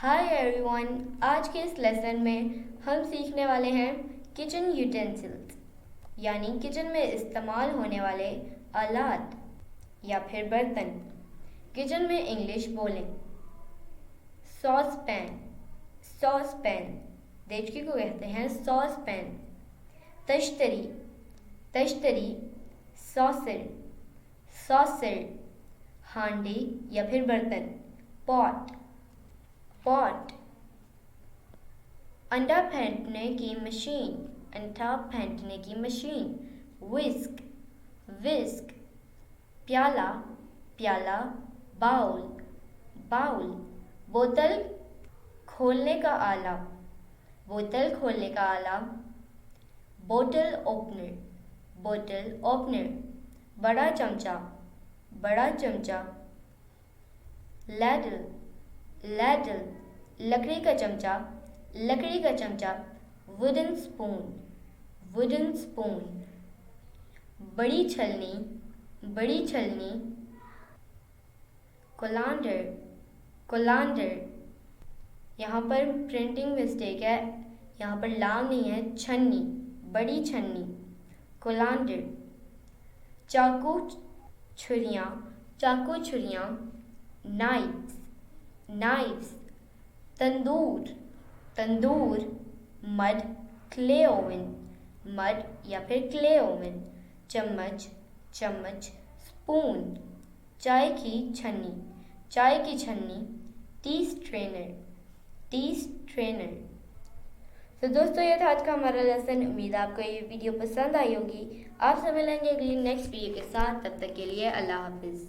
Hi everyone, आज के इस लेसन में हम सीखने वाले हैं किचन यूटेंसिल्स यानी किचन में इस्तेमाल होने वाले आलात या फिर बर्तन। किचन में इंग्लिश बोलें। सॉस पैन, सॉस पैन देचकी को कहते हैं सॉस पैन। तश्तरी, तश्तरी, सॉसर, सॉसर। हांडी या फिर बर्तन, पॉट, पॉट। अंडा फेंटने की मशीन, अंडा फेंटने की मशीन। विस्क, विस्क। प्याला, प्याला, बाउल, बाउल। बोतल खोलने का आला, बोतल खोलने का आला। बोतल ओपनर, बोतल ओपनर। बड़ा चमचा, बड़ा चमचा। लैडल, लैडल, लकड़ी का चमचा, लकड़ी का चमचा। Wooden spoon, wooden spoon. बड़ी छलनी, बड़ी छलनी। कोलांडर, कोलांडर। यहाँ पर प्रिंटिंग मिस्टेक है, यहाँ पर लाम नहीं है, छन्नी, बड़ी छन्नी। कोलांडर। चाकू छुरियाँ, चाकू छुरियाँ। Knives, knives. Tandoor, tandoor. Mud, clay oven, mud या फिर क्ले ओवन। चम्मच, चम्मच। स्पून, चाय की छन्नी, चाय की छन्नी। T strainer, T strainer. तो दोस्तों, ये था आज का हमारा लेसन। उम्मीद है आपको ये वीडियो पसंद आई होगी। आपसे मिलेंगे अगली नेक्स्ट वीडियो के साथ। तब तक के लिए अल्लाह हाफिज़।